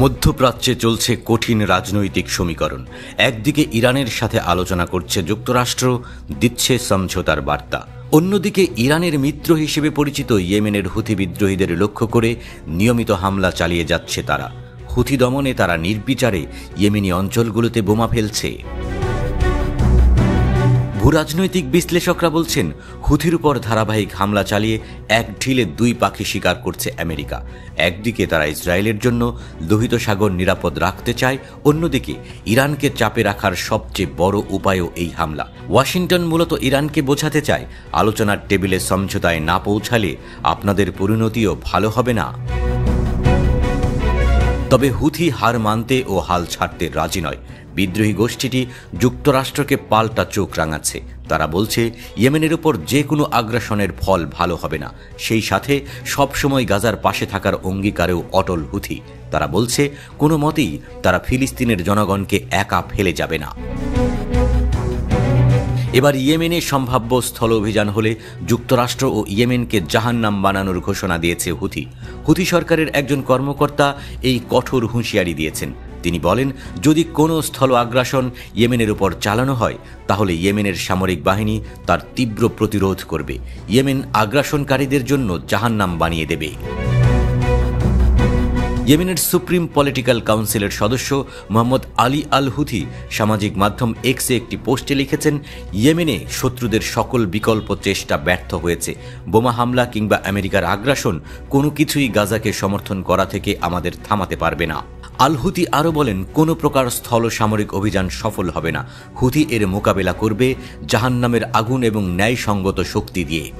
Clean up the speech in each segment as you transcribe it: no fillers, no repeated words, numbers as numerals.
মধ্যপ্রাচ্যে চলছে কঠিন রাজনৈতিক সমীকরণ। একদিকে ইরানের সাথে আলোচনা করছে যুক্তরাষ্ট্র, দিচ্ছে সমঝোতার বার্তা। অন্যদিকে ইরানের মিত্র হিসেবে পরিচিত ইয়েমেনের হুথি বিদ্রোহীদের লক্ষ্য করে নিয়মিত হামলা চালিয়ে যাচ্ছে তারা। হুথি দমনে তারা নির্বিচারে ইয়েমেনি অঞ্চলগুলোতে বোমা ফেলছে। ভূরাজনৈতিক বিশ্লেষকরা বলছেন, হুথির উপর ধারাবাহিক হামলা চালিয়ে এক ঢিলে দুই পাখি শিকার করছে আমেরিকা। একদিকে তারা ইসরায়েলের জন্য লোহিত সাগর নিরাপদ রাখতে চায়, অন্যদিকে ইরানকে চাপে রাখার সবচেয়ে বড় উপায়ও এই হামলা। ওয়াশিংটন মূলত ইরানকে বোঝাতে চায়, আলোচনার টেবিলে সমঝোতায় না পৌঁছালে আপনাদের পরিণতিও ভালো হবে না। তবে হুথি হার মানতে ও হাল ছাড়তে রাজি নয়। বিদ্রোহী গোষ্ঠীটি যুক্তরাষ্ট্রকে পাল্টা চোখ রাঙাচ্ছে। তারা বলছে, ইয়েমেনের উপর যে কোনো আগ্রাসনের ফল ভালো হবে না। সেই সাথে সবসময় গাজার পাশে থাকার অঙ্গীকারেও অটল হুথি। তারা বলছে, কোনো মতেই তারা ফিলিস্তিনের জনগণকে একা ফেলে যাবে না। এবার ইয়েমেনে সম্ভাব্য স্থল অভিযান হলে যুক্তরাষ্ট্র ও ইয়েমেনকে জাহান্নাম বানানোর ঘোষণা দিয়েছে হুথি। হুথি সরকারের একজন কর্মকর্তা এই কঠোর হুঁশিয়ারি দিয়েছেন। তিনি বলেন, যদি কোনো স্থল আগ্রাসন ইয়েমেনের উপর চালানো হয় তাহলে ইয়েমেনের সামরিক বাহিনী তার তীব্র প্রতিরোধ করবে, ইয়েমেন আগ্রাসনকারীদের জন্য জাহান্নাম বানিয়ে দেবে। ইয়েমেনের সুপ্রিম পলিটিক্যাল কাউন্সিলের সদস্য মোহাম্মদ আলী আল হুথি সামাজিক মাধ্যম এক্সে একটি পোস্টে লিখেছেন, ইয়েমেনে শত্রুদের সকল বিকল্প চেষ্টা ব্যর্থ হয়েছে। বোমা হামলা কিংবা আমেরিকার আগ্রাসন কোনো কিছুই গাজাকে সমর্থন করা থেকে আমাদের থামাতে পারবে না। আল হুথি আরও বলেন, কোনো প্রকার স্থল সামরিক অভিযান সফল হবে না। হুথি এর মোকাবেলা করবে জাহান্নামের আগুন এবং ন্যায়সঙ্গত শক্তি দিয়ে।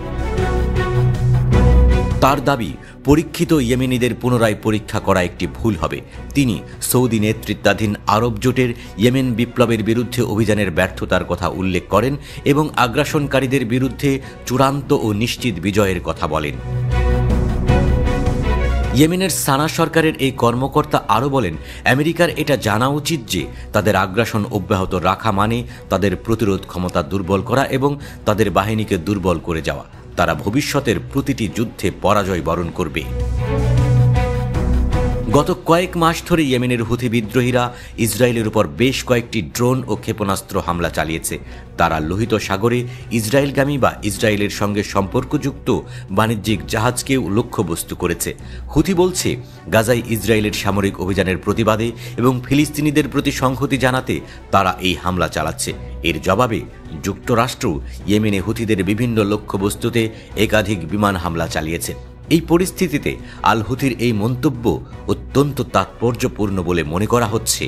তার দাবি, পরীক্ষিত ইয়েমেনিদের পুনরায় পরীক্ষা করা একটি ভুল হবে। তিনি সৌদি নেতৃত্বাধীন আরব জোটের ইয়েমেন বিপ্লবের বিরুদ্ধে অভিযানের ব্যর্থতার কথা উল্লেখ করেন এবং আগ্রাসনকারীদের বিরুদ্ধে চূড়ান্ত ও নিশ্চিত বিজয়ের কথা বলেন। ইয়েমেনের সানা সরকারের এই কর্মকর্তা আরও বলেন, আমেরিকার এটা জানা উচিত যে তাদের আগ্রাসন অব্যাহত রাখা মানে তাদের প্রতিরোধ ক্ষমতা দুর্বল করা এবং তাদের বাহিনীকে দুর্বল করে যাওয়া। তারা ভবিষ্যতের প্রতিটি যুদ্ধে পরাজয় বরণ করবে। গত কয়েক মাস ধরে ইয়েমেনের হুথি বিদ্রোহীরা ইসরায়েলের উপর বেশ কয়েকটি ড্রোন ও ক্ষেপণাস্ত্র হামলা চালিয়েছে। তারা লোহিত সাগরে ইসরায়েলগামী বা ইসরায়েলের সঙ্গে সম্পর্কযুক্ত বাণিজ্যিক জাহাজকেও লক্ষ্যবস্তু করেছে। হুথি বলছে, গাজায় ইসরায়েলের সামরিক অভিযানের প্রতিবাদে এবং ফিলিস্তিনিদের প্রতি সংহতি জানাতে তারা এই হামলা চালাচ্ছে। এর জবাবে যুক্তরাষ্ট্র ইয়েমেনে হুথিদের বিভিন্ন লক্ষ্যবস্তুতে একাধিক বিমান হামলা চালিয়েছে। এই পরিস্থিতিতে আল হুথির এই মন্তব্য অত্যন্ত তাৎপর্যপূর্ণ বলে মনে করা হচ্ছে।